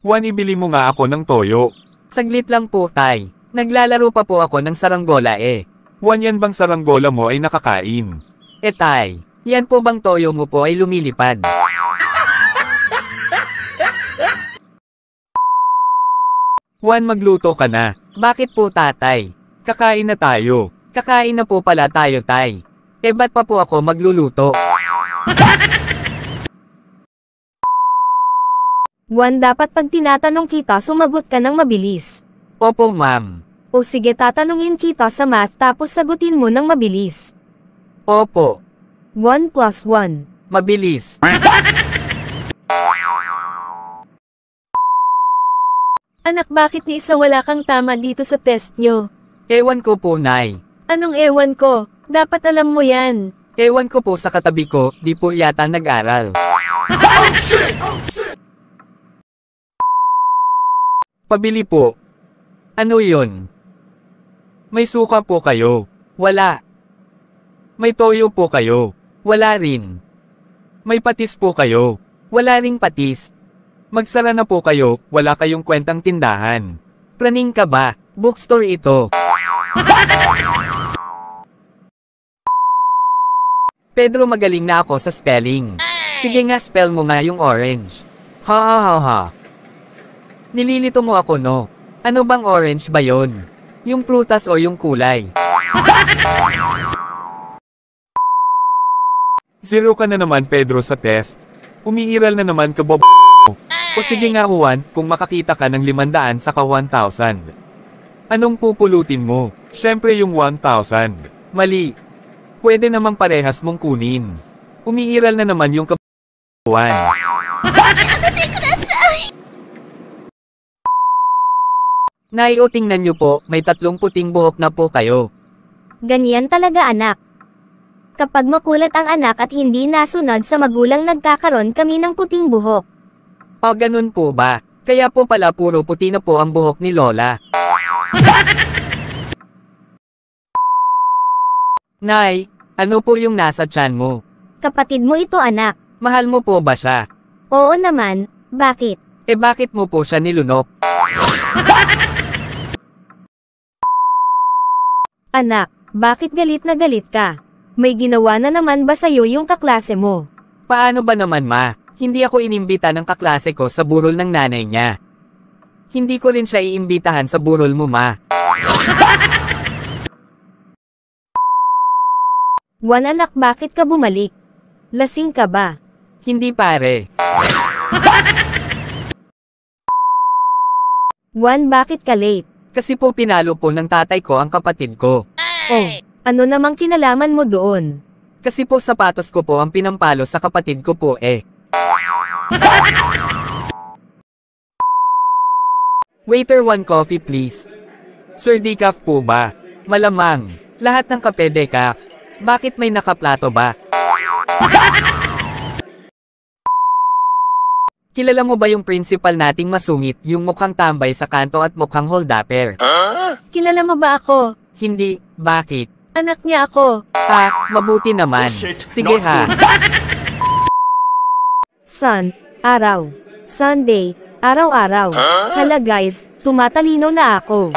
Juan, ibili mo nga ako ng toyo. Saglit lang po, tay. Naglalaro pa po ako ng saranggola eh. Juan, yan bang saranggola mo ay nakakain? Tay, yan po bang toyo mo po ay lumilipad? Juan, magluto ka na. Bakit po, tatay? Kakain na tayo. Kakain na po pala tayo, tay. Ba't pa po ako magluluto? Juan, dapat pag tinatanong kita sumagot ka ng mabilis. Opo, ma'am. O sige, tatanungin kita sa math tapos sagutin mo ng mabilis. Opo. 1 plus 1. Mabilis. Anak, bakit ni isa wala kang tama dito sa test nyo? Ewan ko po, nay. Anong ewan ko? Dapat alam mo yan. Ewan ko po sa katabi ko, di po yata nag-aral. Pabili po. Ano yun? May suka po kayo. Wala. May toyo po kayo. Wala rin. May patis po kayo. Wala ring patis. Magsara na po kayo, wala kayong kwentang tindahan. Praning ka ba? Bookstore ito. Pedro, magaling na ako sa spelling. Sige nga, spell mo nga yung orange. Ha ha ha ha. Nililito mo ako, no? Ano bang orange ba yon? Yung prutas o yung kulay? 0 ka na naman, Pedro, sa test. Umiiral na naman ka, Bob. O sige nga, Juan, kung makakita ka ng 500 saka 1,000. Anong pupulutin mo? Syempre yung 1,000. Mali. Pwede namang parehas mong kunin. Umiiral na naman yung Juan. Nay, o tingnan nyo po, may 3 puting buhok na po kayo. Ganyan talaga, anak. Kapag makulat ang anak at hindi nasunod sa magulang, nagkakaroon kami ng puting buhok. O ganun po ba? Kaya po pala puro puti na po ang buhok ni Lola. Nay, ano po yung nasa tiyan mo? Kapatid mo ito, anak. Mahal mo po ba siya? Oo naman, bakit? Bakit mo po siya nilunok? Anak, bakit galit na galit ka? May ginawa na naman ba sa'yo yung kaklase mo? Paano ba naman, ma? Hindi ako inimbita ng kaklase ko sa burol ng nanay niya. Hindi ko rin siya iimbitahan sa burol mo, ma. Juan, anak, bakit ka bumalik? Lasing ka ba? Hindi, pare. Juan, bakit ka late? Kasi po pinalo po ng tatay ko ang kapatid ko. Oh, ano namang kinalaman mo doon? Kasi po sapatos ko po ang pinampalo sa kapatid ko po eh. Waiter, 1 coffee please. Sir, decaf po ba? Malamang. Lahat ng kape decaf. Bakit may nakaplato ba? Kilala mo ba yung principal nating masungit, yung mukhang tambay sa kanto at mukhang holdapper? Kilala mo ba ako? Hindi, bakit? Anak niya ako. Mabuti naman. Sige ha. Sun, araw. Sunday, araw-araw. Hala guys, tumatalino na ako.